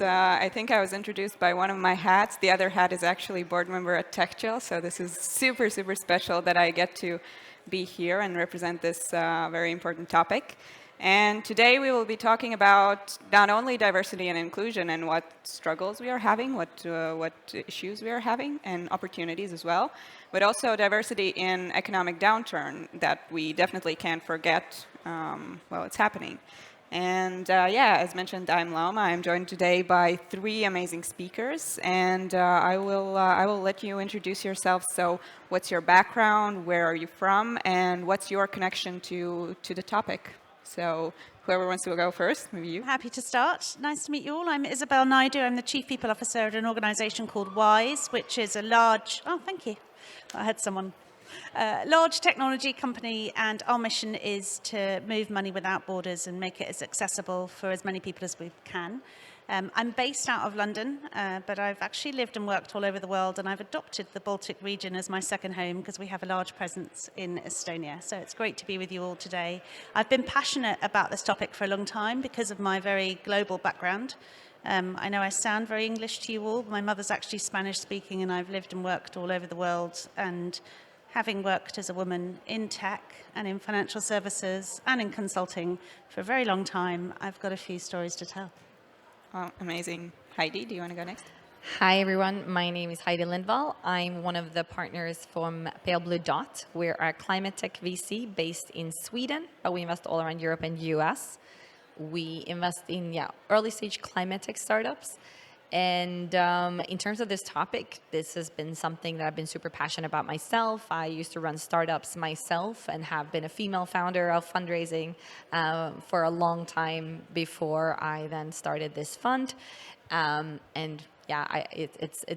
I think I was introduced by one of my hats. The other hat is actually board member at TechChill, so this is super, super special that I get to be here and represent this very important topic. And today we will be talking about not only diversity and inclusion and what struggles we are having, what issues we are having, and opportunities as well, but also diversity in economic downturn that we definitely can't forget while it's happening. And yeah, as mentioned, I'm Lauma. I'm joined today by three amazing speakers, and I will let you introduce yourself. So, what's your background? Where are you from? And what's your connection to the topic? So, whoever wants to go first, maybe you. Happy to start. Nice to meet you all. I'm Isabel Naidoo. I'm the Chief People Officer at an organisation called WISE, which is a large. Oh, thank you. I had someone. Large technology company, and our mission is to move money without borders and make it as accessible for as many people as we can. I'm based out of London, but I've actually lived and worked all over the world, and I've adopted the Baltic region as my second home because we have a large presence in Estonia. So it's great to be with you all today. I've been passionate about this topic for a long time because of my very global background. I know I sound very English to you all. My mother's actually Spanish speaking, and I've lived and worked all over the world. And having worked as a woman in tech and in financial services and in consulting for a very long time, I've got a few stories to tell. Oh, amazing. Heidi, do you want to go next? Hi, everyone. My name is Heidi Lindvall. I'm one of the partners from Pale Blue Dot. We're a climate tech VC based in Sweden, but we invest all around Europe and US. We invest in early stage climate tech startups. And in terms of this topic, this has been something that I've been super passionate about myself. I used to run startups myself and have been a female founder of fundraising for a long time before I then started this fund. It's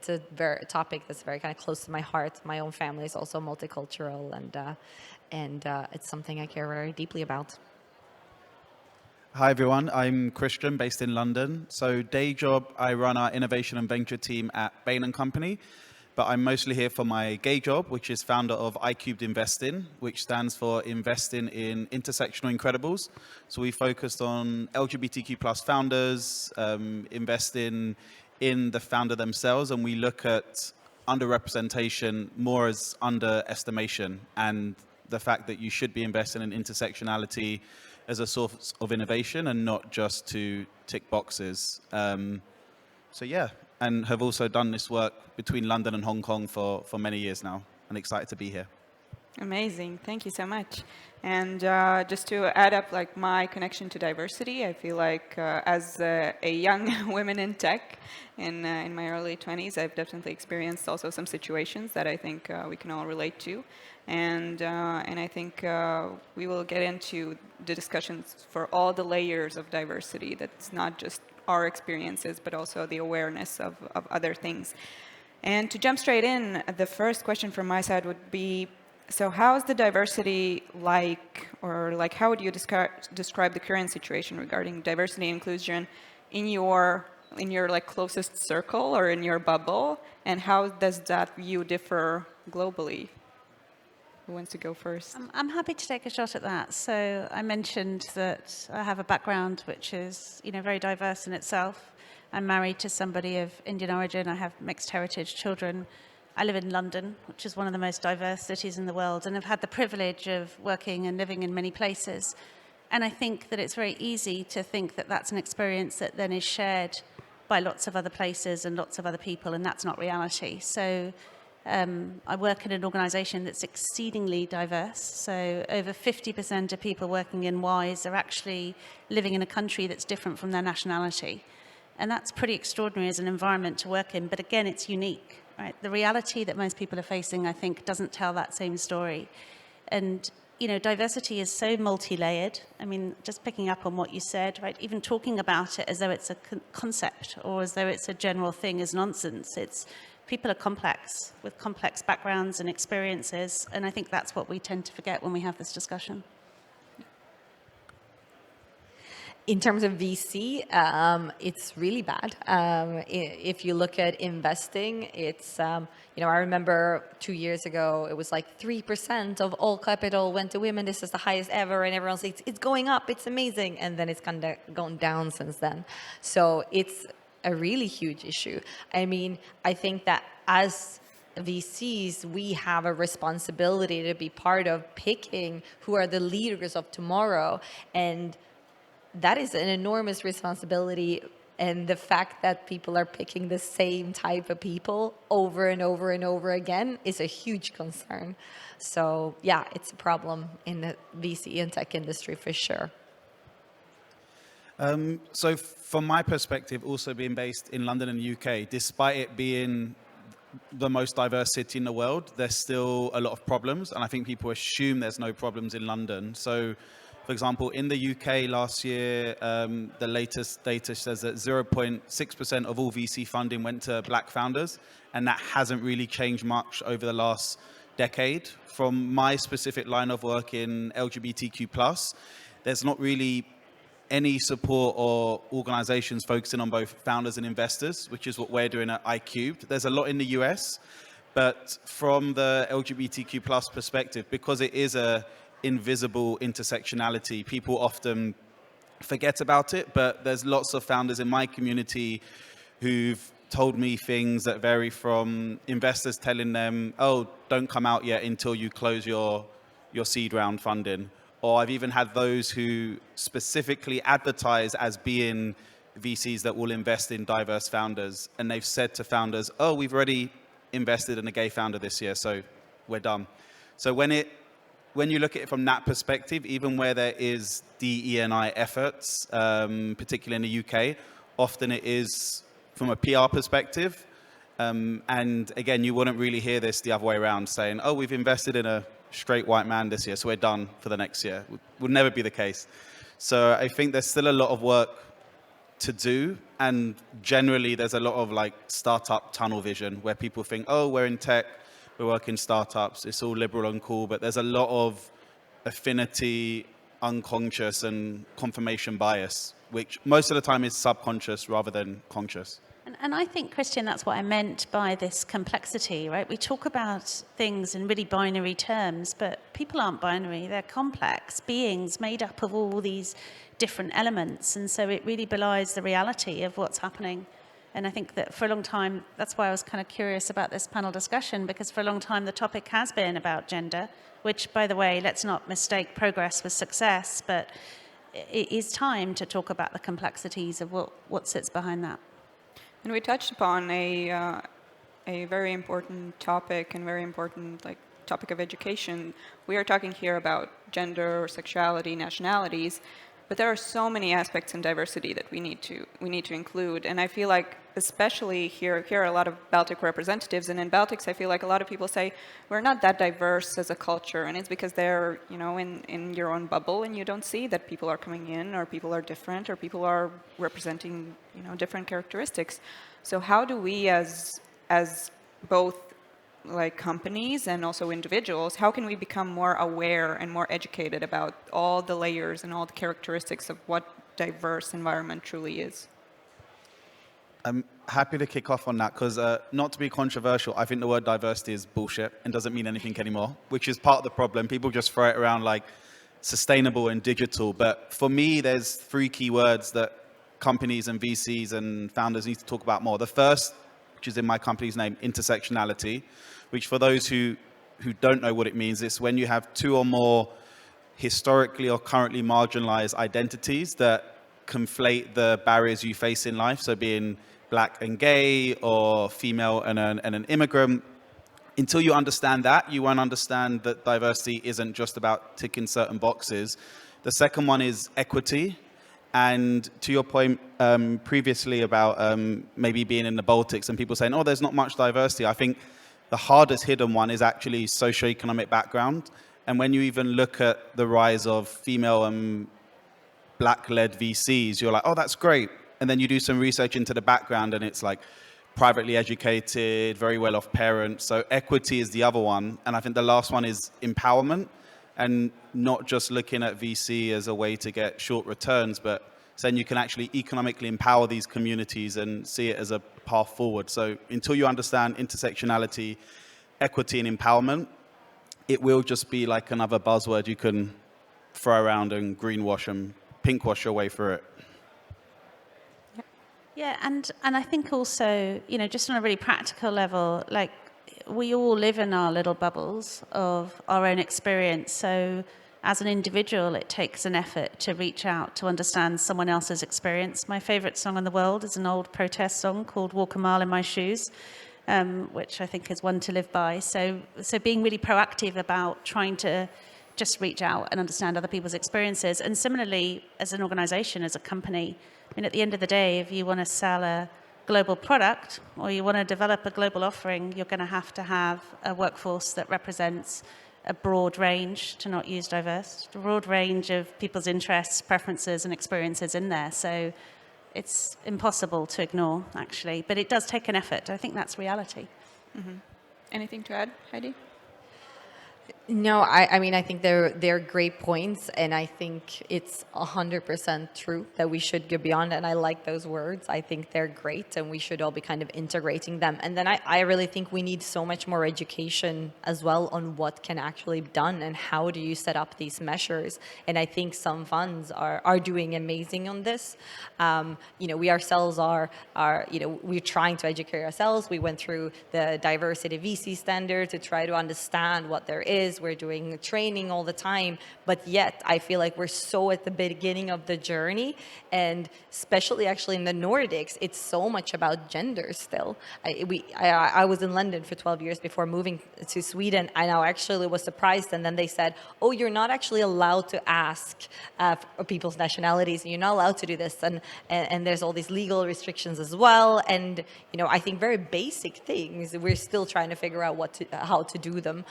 a topic that's very kind of close to my heart. My own family is also multicultural, and it's something I care very deeply about. Hi everyone, I'm Christian, based in London. So day job, I run our innovation and venture team at Bain & Company, but I'm mostly here for my gay job, which is founder of iCubed Investing, which stands for Investing in Intersectional Incredibles. So we focused on LGBTQ plus founders, investing in the founder themselves, and we look at underrepresentation more as underestimation, and the fact that you should be investing in intersectionality as a source of innovation and not just to tick boxes. And have also done this work between London and Hong Kong for many years now, and excited to be here. Amazing. Thank you so much. And just to add up like my connection to diversity, I feel like as a young woman in tech in my early 20s, I've definitely experienced also some situations that I think we can all relate to. And I think we will get into the discussions for all the layers of diversity. That's not just our experiences, but also the awareness of other things. And to jump straight in, the first question from my side would be, so how is the diversity how would you describe the current situation regarding diversity and inclusion in your like closest circle or in your bubble, and how does that view differ globally? Who wants to go first? I'm happy to take a shot at that. So I mentioned that I have a background which is very diverse in itself. I'm married to somebody of Indian origin. I have mixed heritage children. I live in London, which is one of the most diverse cities in the world, and I've had the privilege of working and living in many places. And I think that it's very easy to think that that's an experience that then is shared by lots of other places and lots of other people, and that's not reality. So I work in an organisation that's exceedingly diverse. So over 50% of people working in WISE are actually living in a country that's different from their nationality. And that's pretty extraordinary as an environment to work in. But again, it's unique. Right? The reality that most people are facing, I think, doesn't tell that same story. And, diversity is so multi-layered. I mean, just picking up on what you said, right? Even talking about it as though it's a concept or as though it's a general thing is nonsense. People are complex, with complex backgrounds and experiences. And I think that's what we tend to forget when we have this discussion. In terms of VC, it's really bad. If you look at investing, it's, I remember 2 years ago, it was like 3% of all capital went to women. This is the highest ever. And everyone's like, it's going up. It's amazing. And then it's kind of gone down since then. So it's a really huge issue. I mean, I think that as VCs, we have a responsibility to be part of picking who are the leaders of tomorrow. And that is an enormous responsibility. And the fact that people are picking the same type of people over and over and over again is a huge concern. So yeah, it's a problem in the VC and tech industry for sure. So from my perspective, also being based in London and the UK, despite it being the most diverse city in the world, there's still a lot of problems. And I think people assume there's no problems in London. So, for example, in the UK last year, the latest data says that 0.6% of all VC funding went to black founders. And that hasn't really changed much over the last decade. From my specific line of work in LGBTQ+, there's not really any support or organizations focusing on both founders and investors, which is what we're doing at iCubed. There's a lot in the US, but from the LGBTQ+ perspective, because it is a invisible intersectionality, people often forget about it, but there's lots of founders in my community who've told me things that vary from investors telling them, oh, don't come out yet until you close your seed round funding. Or I've even had those who specifically advertise as being VCs that will invest in diverse founders. And they've said to founders, oh, we've already invested in a gay founder this year, so we're done. So when you look at it from that perspective, even where there is DE&I efforts, particularly in the UK, often it is from a PR perspective. And again, you wouldn't really hear this the other way around, saying, oh, we've invested in a straight white man this year, so we're done for the next year. Would never be the case. So I think there's still a lot of work to do, and generally there's a lot of like startup tunnel vision where people think, oh, we're in tech, we're working startups, it's all liberal and cool, but there's a lot of affinity, unconscious, and confirmation bias, which most of the time is subconscious rather than conscious. And I think, Christian, that's what I meant by this complexity, right? We talk about things in really binary terms, but people aren't binary. They're complex beings made up of all these different elements. And so it really belies the reality of what's happening. And I think that for a long time, that's why I was kind of curious about this panel discussion, because for a long time the topic has been about gender, which, by the way, let's not mistake progress with success, but it is time to talk about the complexities of what sits behind that. And we touched upon a very important topic and very important topic of education. We are talking here about gender, sexuality, nationalities, but there are so many aspects in diversity that we need to include. And I feel like, especially here are a lot of Baltic representatives, and in Baltics, I feel like a lot of people say we're not that diverse as a culture, and it's because they're in your own bubble, and you don't see that people are coming in, or people are different, or people are representing different characteristics. So how do we, as both companies and also individuals, how can we become more aware and more educated about all the layers and all the characteristics of what diverse environment truly is? I'm happy to kick off on that because, not to be controversial, I think the word diversity is bullshit and doesn't mean anything anymore, which is part of the problem. People just throw it around like sustainable and digital. But for me, there's three key words that companies and VCs and founders need to talk about more. The first, which is in my company's name, intersectionality, which for those who don't know what it means, it's when you have two or more historically or currently marginalized identities that conflate the barriers you face in life. So being black and gay, or female and an immigrant. Until you understand that, you won't understand that diversity isn't just about ticking certain boxes. The second one is equity. And to your point previously about maybe being in the Baltics and people saying, oh, there's not much diversity. I think the hardest hidden one is actually socioeconomic background. And when you even look at the rise of female and black-led VCs, you're like, oh, that's great. And then you do some research into the background and it's like privately educated, very well-off parents. So equity is the other one. And I think the last one is empowerment, and not just looking at VC as a way to get short returns, but saying you can actually economically empower these communities and see it as a path forward. So until you understand intersectionality, equity, and empowerment, it will just be like another buzzword you can throw around and greenwash and pinkwash your way through it. Yeah, and I think also, just on a really practical level, like we all live in our little bubbles of our own experience. So as an individual, it takes an effort to reach out to understand someone else's experience. My favorite song in the world is an old protest song called Walk a Mile in My Shoes, which I think is one to live by. So being really proactive about trying to just reach out and understand other people's experiences. And similarly, as an organization, as a company, at the end of the day, if you want to sell a global product or you want to develop a global offering, you're going to have a workforce that represents a broad range, to not use diverse, a broad range of people's interests, preferences, and experiences in there. So it's impossible to ignore, actually. But it does take an effort. I think that's reality. Mm-hmm. Anything to add, Heidi? No, I think they're great points, and I think it's 100% true that we should go beyond, and I like those words. I think they're great, and we should all be kind of integrating them. And then I really think we need so much more education as well on what can actually be done and how do you set up these measures. And I think some funds are doing amazing on this. We ourselves are we're trying to educate ourselves. We went through the diversity VC standard to try to understand what there is. We're doing training all the time, but yet I feel like we're so at the beginning of the journey, and especially actually in the Nordics, it's so much about gender still. I was in London for 12 years before moving to Sweden, and I actually was surprised, and then they said, oh, you're not actually allowed to ask for people's nationalities, and you're not allowed to do this, and there's all these legal restrictions as well, and I think very basic things, we're still trying to figure out how to do them.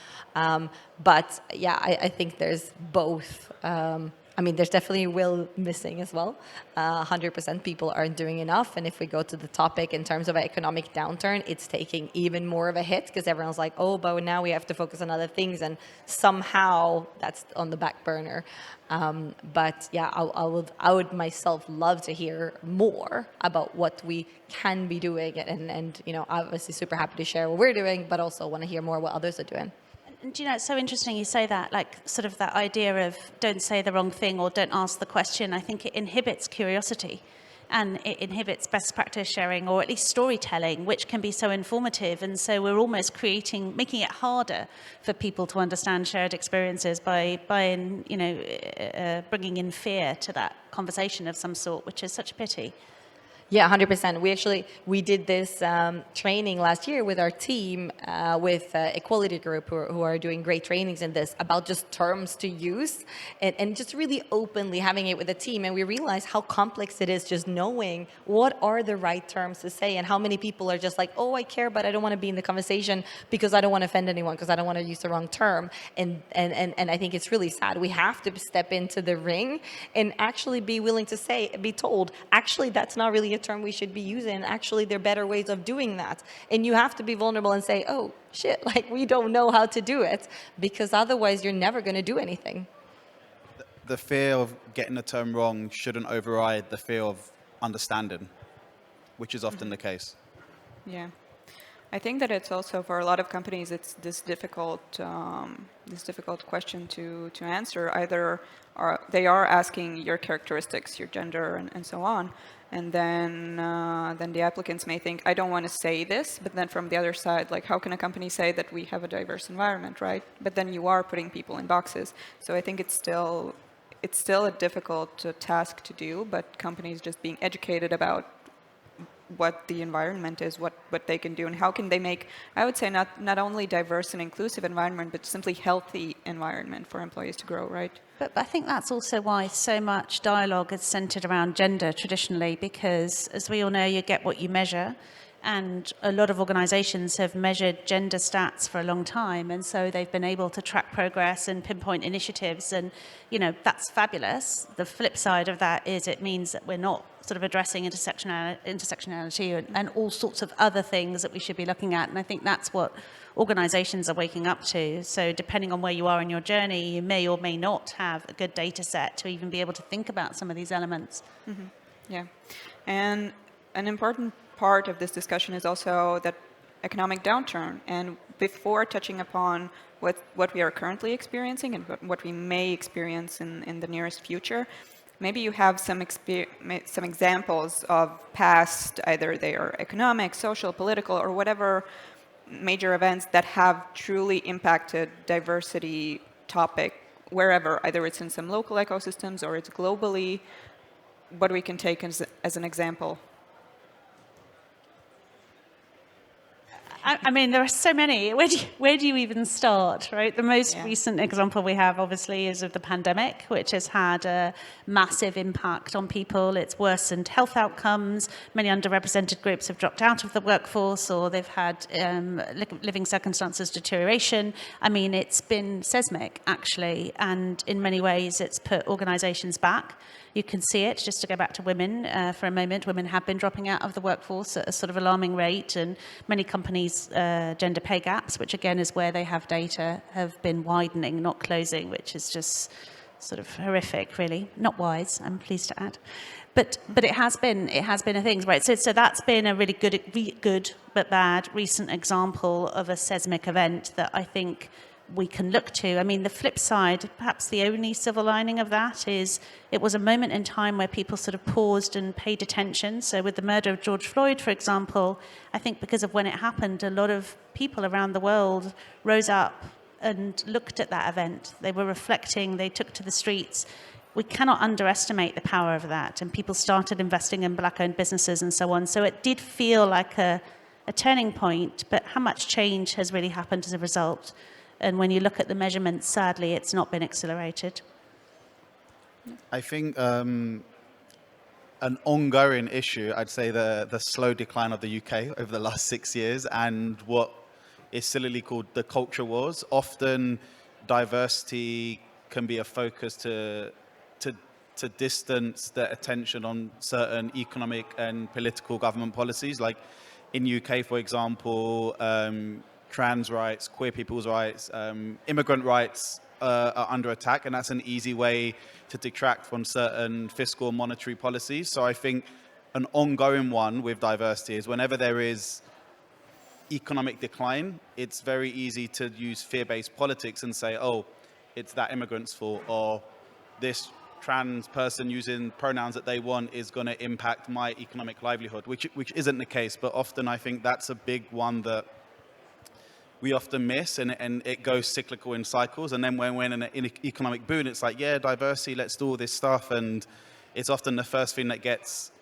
But yeah, I think there's both. There's definitely will missing as well. 100% people aren't doing enough. And if we go to the topic in terms of an economic downturn, it's taking even more of a hit because everyone's like, oh, but now we have to focus on other things. And somehow that's on the back burner. But yeah, I would myself love to hear more about what we can be doing. And obviously super happy to share what we're doing, but also want to hear more what others are doing. And it's so interesting you say that, like sort of that idea of don't say the wrong thing or don't ask the question. I think it inhibits curiosity and it inhibits best practice sharing or at least storytelling, which can be so informative. And so we're almost making it harder for people to understand shared experiences by bringing in fear to that conversation of some sort, which is such a pity. Yeah, 100%. We did this training last year with our team, with Equality Group, who are doing great trainings in this, about just terms to use and just really openly having it with the team. And we realized how complex it is just knowing what are the right terms to say and how many people are just like, oh, I care, but I don't want to be in the conversation because I don't want to offend anyone, because I don't want to use the wrong term. And I think it's really sad. We have to step into the ring and actually be willing to be told, actually, that's not really a term we should be using. Actually, there are better ways of doing that. And you have to be vulnerable and say, oh, shit, like we don't know how to do it, because otherwise you're never going to do anything. The fear of getting the term wrong shouldn't override the fear of understanding, which is often the case. Yeah. I think that it's also for a lot of companies, it's this difficult question to answer. Either they are asking your characteristics, your gender, and so on, and then the applicants may think, I don't want to say this, but then from the other side, like, how can a company say that we have a diverse environment, right? But then you are putting people in boxes. So I think it's still a difficult task to do, but companies just being educated about what the environment is, what they can do, and how can they make, I would say, not only diverse and inclusive environment, but simply healthy environment for employees to grow, right? But I think that's also why so much dialogue is centered around gender traditionally, because as we all know, you get what you measure. And a lot of organizations have measured gender stats for a long time. And so they've been able to track progress and pinpoint initiatives. And, that's fabulous. The flip side of that is it means that we're not sort of addressing intersectionality and all sorts of other things that we should be looking at. And I think that's what organizations are waking up to. So depending on where you are in your journey, you may or may not have a good data set to even be able to think about some of these elements. Mm-hmm. Yeah. And an important part of this discussion is also that economic downturn. And before touching upon what we are currently experiencing and what we may experience in the nearest future, maybe you have some examples of past, either they are economic, social, political, or whatever major events that have truly impacted diversity topic wherever, either it's in some local ecosystems or it's globally, what we can take as an example. I mean, there are so many. Where do you even start, right? The most recent example we have, obviously, is of the pandemic, which has had a massive impact on people. It's worsened health outcomes. Many underrepresented groups have dropped out of the workforce, or they've had living circumstances deterioration. I mean, it's been seismic, actually, and in many ways, it's put organisations back. You can see it, just to go back to women for a moment. Women have been dropping out of the workforce at a sort of alarming rate, and many companies' gender pay gaps, which again is where they have data, have been widening, not closing, which is just sort of horrific, really. Not wise, I'm pleased to add. But it has been a thing, right? So that's been a really good but bad recent example of a seismic event that I think we can look to. I mean, the flip side, perhaps the only silver lining of that, is it was a moment in time where people sort of paused and paid attention. So with the murder of George Floyd, for example, I think because of when it happened, a lot of people around the world rose up and looked at that event. They were reflecting, they took to the streets. We cannot underestimate the power of that. And people started investing in black-owned businesses and so on. So it did feel like a turning point, but how much change has really happened as a result? And when you look at the measurements, sadly, it's not been accelerated. I think an ongoing issue, I'd say the slow decline of the UK over the last 6 years, and what is sillily called the culture wars. Often diversity can be a focus to distance the attention on certain economic and political government policies. Like in UK, for example, trans rights, queer people's rights, immigrant rights are under attack, and that's an easy way to detract from certain fiscal and monetary policies. So I think an ongoing one with diversity is whenever there is economic decline, it's very easy to use fear-based politics and say, oh, it's that immigrant's fault, or this trans person using pronouns that they want is going to impact my economic livelihood, which isn't the case. But often I think that's a big one that we often miss, and it goes cyclical in cycles. And then when we're in an economic boom, it's like, yeah, diversity, let's do all this stuff. And it's often the first thing that gets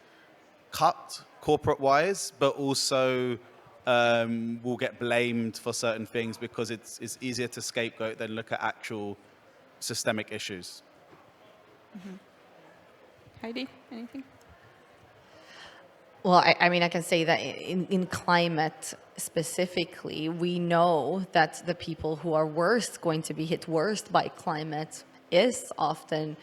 cut corporate-wise, but also will get blamed for certain things because it's easier to scapegoat than look at actual systemic issues. Mm-hmm. Heidi, anything? Well, I mean, I can say that in climate specifically, we know that the people who are going to be hit worst by climate is often,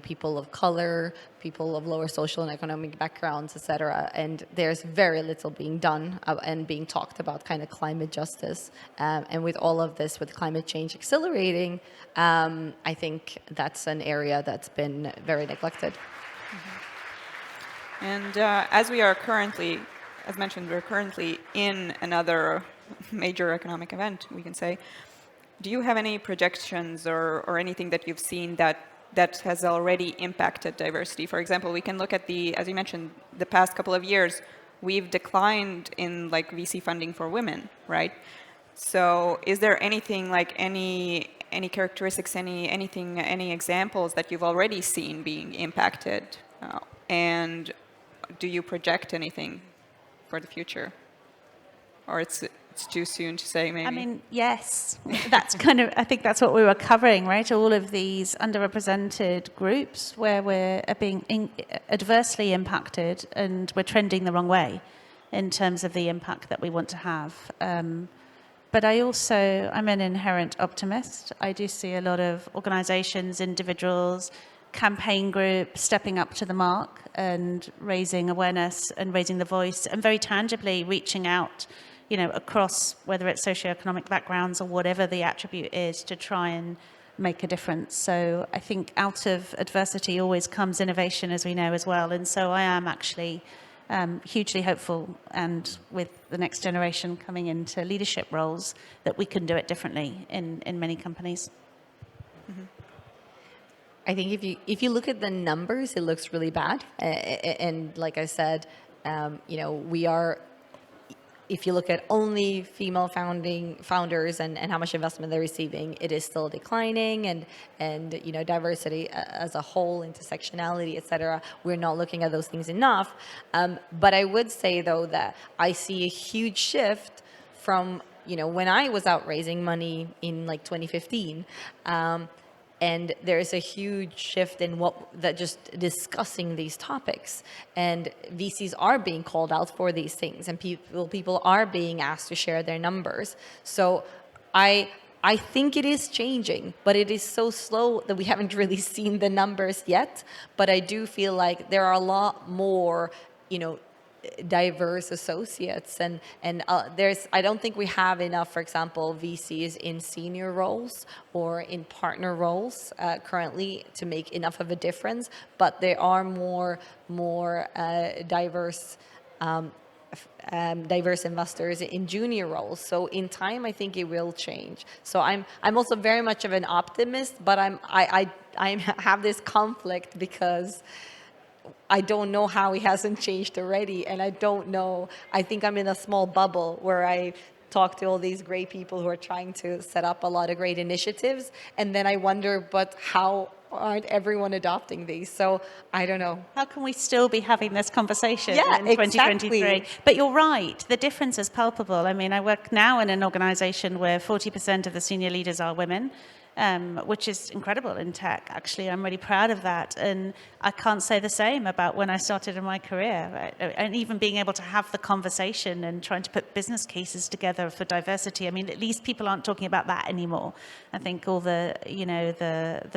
people of color, people of lower social and economic backgrounds, etc. And there's very little being done and being talked about kind of climate justice. And with all of this, with climate change accelerating, I think that's an area that's been very neglected. Mm-hmm. And as we are currently, as mentioned, we're currently in another major economic event, we can say. Do you have any projections or anything that you've seen that has already impacted diversity? For example, we can look at as you mentioned, the past couple of years, we've declined in like VC funding for women, right? So is there anything like any characteristics, any examples that you've already seen being impacted? And do you project anything for the future? Or it's too soon to say, maybe? I mean, yes. That's I think that's what we were covering, right? All of these underrepresented groups where we're being adversely impacted and we're trending the wrong way in terms of the impact that we want to have. But I'm an inherent optimist. I do see a lot of organizations, individuals, campaign groups stepping up to the mark and raising awareness and raising the voice and very tangibly reaching out, across whether it's socioeconomic backgrounds or whatever the attribute is to try and make a difference. So I think out of adversity always comes innovation, as we know as well. And so I am actually hugely hopeful, and with the next generation coming into leadership roles, that we can do it differently in many companies. Mm-hmm. I think if you look at the numbers, it looks really bad. And like I said, we are. If you look at only female founders and how much investment they're receiving, it is still declining. And diversity as a whole, intersectionality, et cetera, we're not looking at those things enough. But I would say, though, that I see a huge shift from, when I was out raising money in like 2015, and there is a huge shift in just discussing these topics. And VCs are being called out for these things, and people are being asked to share their numbers. So I think it is changing, but it is so slow that we haven't really seen the numbers yet. But I do feel like there are a lot more, diverse associates, and I don't think we have enough, for example, VCs in senior roles or in partner roles currently to make enough of a difference. But there are more diverse investors in junior roles. So in time, I think it will change. So I'm also very much of an optimist, but I have this conflict because I don't know how it hasn't changed already, and I don't know. I think I'm in a small bubble where I talk to all these great people who are trying to set up a lot of great initiatives, and then I wonder, but how aren't everyone adopting these? So I don't know. How can we still be having this conversation Yeah, in 2023? exactly. But you're right, the difference is palpable. I mean, I work now in an organization where 40% of the senior leaders are women, which is incredible in tech. Actually, I'm really proud of that. And I can't say the same about when I started in my career. Right? And even being able to have the conversation and trying to put business cases together for diversity. I mean, at least people aren't talking about that anymore. I think all the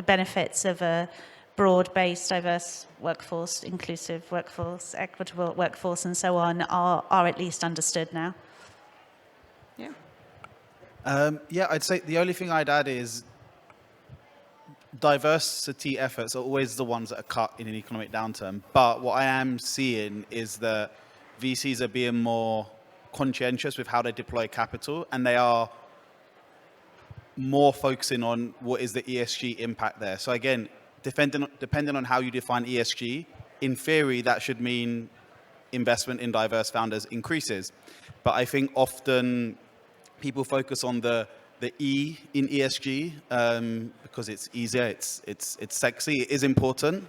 benefits of a broad-based, diverse workforce, inclusive workforce, equitable workforce, and so on are at least understood now. Yeah. I'd say the only thing I'd add is diversity efforts are always the ones that are cut in an economic downturn. But what I am seeing is that VCs are being more conscientious with how they deploy capital, and they are more focusing on what is the ESG impact there. So again, depending on how you define ESG, in theory, that should mean investment in diverse founders increases. But I think often people focus on the E in ESG because it's easier, it's sexy, it is important.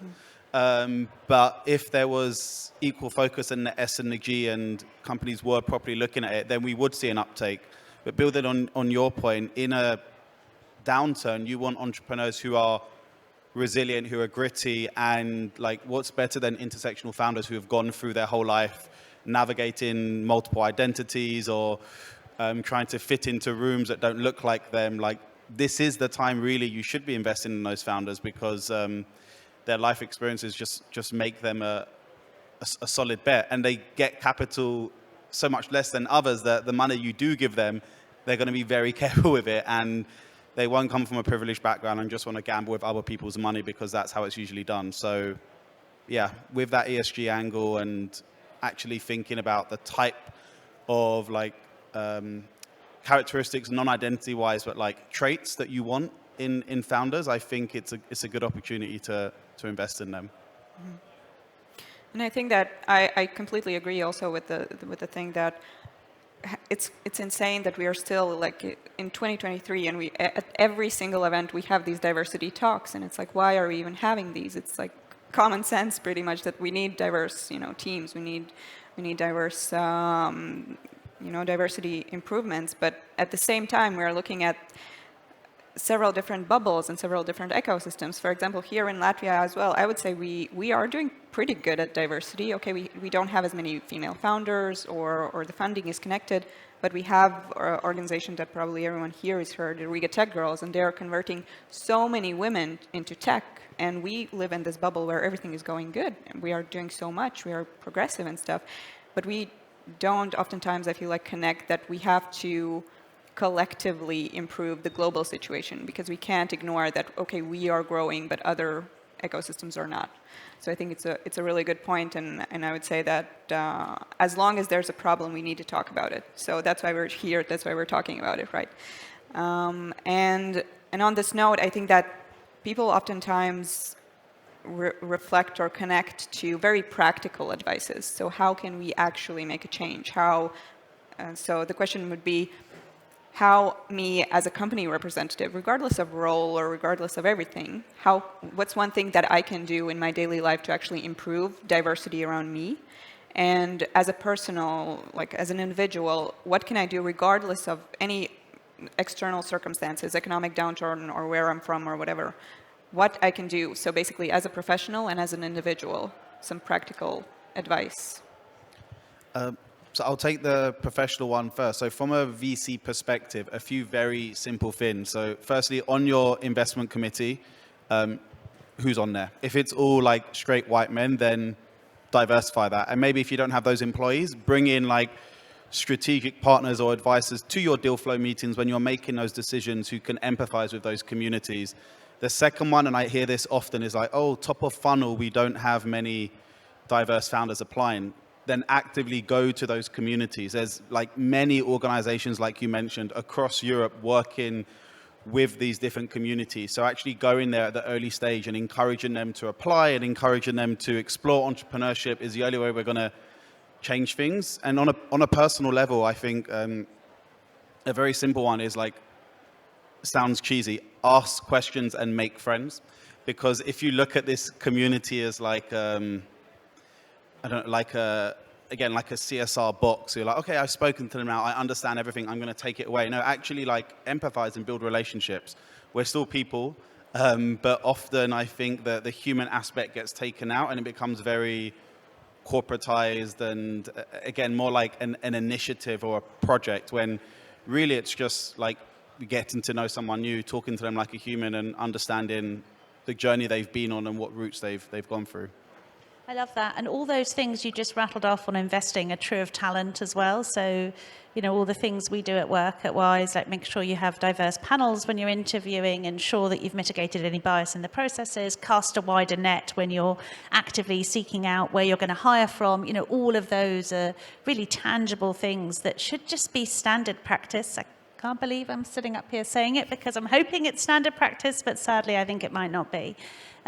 But if there was equal focus in the S and the G and companies were properly looking at it, then we would see an uptake. But building on your point, in a downturn, you want entrepreneurs who are resilient, who are gritty, and like, what's better than intersectional founders who have gone through their whole life navigating multiple identities or trying to fit into rooms that don't look like them. Like, this is the time really you should be investing in those founders, because their life experiences just make them a solid bet, and they get capital so much less than others that the money you do give them, they're going to be very careful with it, and they won't come from a privileged background and just want to gamble with other people's money because that's how it's usually done. So yeah, with that ESG angle and actually thinking about the type of like characteristics, non-identity wise, but like traits that you want in founders, I think it's a good opportunity to invest in them. And I think that I completely agree also with the thing that it's insane that we are still like in 2023 and we at every single event we have these diversity talks, and it's like, why are we even having these? It's like common sense pretty much that we need diverse teams, we need diverse diversity improvements, but at the same time we are looking at several different bubbles and several different ecosystems. For example, here in Latvia as well, I would say we are doing pretty good at diversity. Okay, we don't have as many female founders or the funding is connected, but we have an organization that probably everyone here has heard, the Riga Tech Girls, and they are converting so many women into tech. And we live in this bubble where everything is going good, and we are doing so much, we are progressive and stuff, but we don't oftentimes, I feel like, connect that we have to collectively improve the global situation, because we can't ignore that, okay, we are growing, but other ecosystems are not. So I think it's a really good point, and I would say that as long as there's a problem, we need to talk about it. So that's why we're here, that's why we're talking about it, right? And on this note, I think that people oftentimes reflect or connect to very practical advices. So how can we actually make a change? So the question would be, how me as a company representative, regardless of role or regardless of everything, what's one thing that I can do in my daily life to actually improve diversity around me? And as a personal, like as an individual, what can I do regardless of any external circumstances, economic downturn or where I'm from or whatever, what I can do? So basically as a professional and as an individual, some practical advice. So I'll take the professional one first. So from a VC perspective, a few very simple things. So firstly, on your investment committee, who's on there? If it's all like straight white men, then diversify that. And maybe if you don't have those employees, bring in like strategic partners or advisors to your deal flow meetings when you're making those decisions who can empathize with those communities. The second one, and I hear this often, is like, oh, top of funnel, we don't have many diverse founders applying. Then actively go to those communities. There's like many organizations, like you mentioned, across Europe working with these different communities. So actually going there at the early stage and encouraging them to apply and encouraging them to explore entrepreneurship is the only way we're going to change things. And on a personal level, I think a very simple one is like, sounds cheesy, ask questions and make friends. Because if you look at this community as like, like a CSR box. You're like, okay, I've spoken to them now. I understand everything. I'm going to take it away. No, actually, like empathize and build relationships. We're still people, but often I think that the human aspect gets taken out and it becomes very corporatized and again more like an initiative or a project. When really it's just like getting to know someone new, talking to them like a human, and understanding the journey they've been on and what routes they've gone through. I love that. And all those things you just rattled off on investing are true of talent as well. So, you know, all the things we do at work at Wise, like make sure you have diverse panels when you're interviewing, ensure that you've mitigated any bias in the processes, cast a wider net when you're actively seeking out where you're going to hire from. You know, all of those are really tangible things that should just be standard practice. I can't believe I'm sitting up here saying it because I'm hoping it's standard practice, but sadly I think it might not be.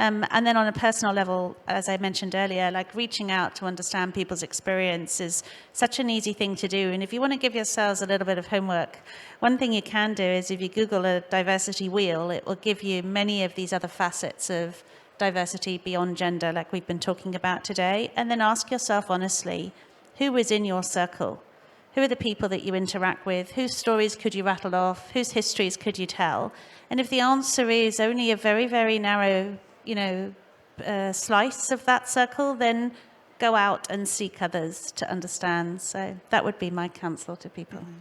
And then on a personal level, as I mentioned earlier, like reaching out to understand people's experience is such an easy thing to do. And if you want to give yourselves a little bit of homework, one thing you can do is if you Google a diversity wheel, it will give you many of these other facets of diversity beyond gender, like we've been talking about today. And then ask yourself honestly, who is in your circle? Who are the people that you interact with? Whose stories could you rattle off? Whose histories could you tell? And if the answer is only a very, very narrow slice of that circle, then go out and seek others to understand. So that would be my counsel to people. Mm-hmm.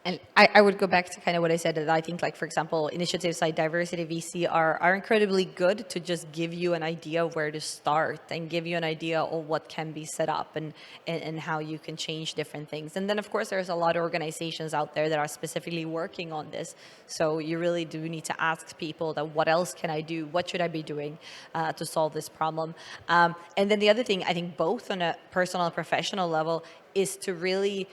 And I would go back to kind of what I said, that I think, like, for example, initiatives like Diversity VC are incredibly good to just give you an idea of where to start and give you an idea of what can be set up and how you can change different things. And then, of course, there's a lot of organizations out there that are specifically working on this. So you really do need to ask people that, what else can I do? What should I be doing to solve this problem? And then the other thing, I think, both on a personal and professional level, is to really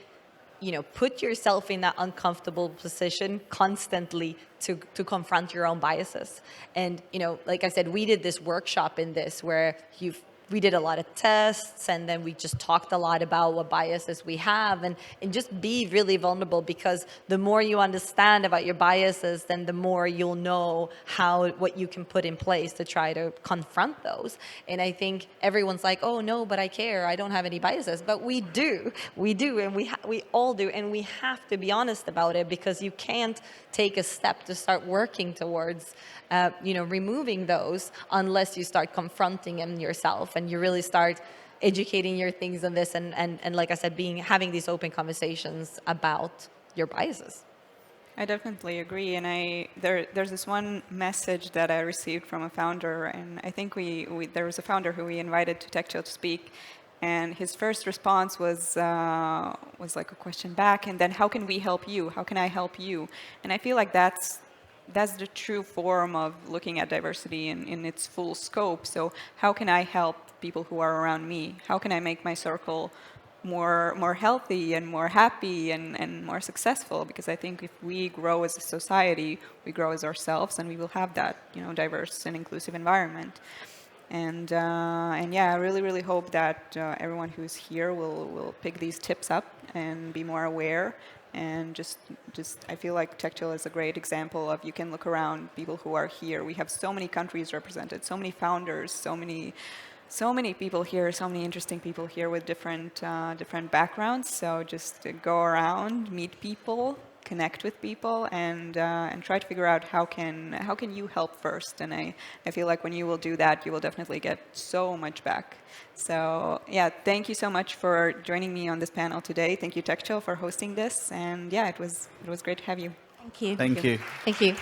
put yourself in that uncomfortable position constantly to confront your own biases. And, like I said, we did this workshop in this where we did a lot of tests, and then we just talked a lot about what biases we have, and just be really vulnerable, because the more you understand about your biases, then the more you'll know what you can put in place to try to confront those. And I think everyone's like, oh no, but I care, I don't have any biases. But we do, and we all do, and we have to be honest about it, because you can't take a step to start working towards removing those unless you start confronting them yourself and you really start educating your things on this, and like I said, having these open conversations about your biases. I definitely agree, and there's this one message that I received from a founder, and I think there was a founder who we invited to TechChill to speak, and his first response was like a question back, and then, how can we help you? How can I help you? And I feel like that's the true form of looking at diversity in its full scope. So how can I help people who are around me? How can I make my circle more healthy and more happy and more successful, because I think if we grow as a society, we grow as ourselves, and we will have that, diverse and inclusive environment. And yeah, I really hope that everyone who's here will pick these tips up and be more aware. And just I feel like TechChill is a great example of, you can look around, people who are here. We have so many countries represented, so many founders, so many people here, so many interesting people here with different backgrounds. So just go around, meet people, connect with people, and try to figure out how can you help first. And I feel like when you will do that, you will definitely get so much back. So yeah, thank you so much for joining me on this panel today. Thank you, TechChill, for hosting this. And yeah, it was great to have you. Thank you. Thank you. Thank you.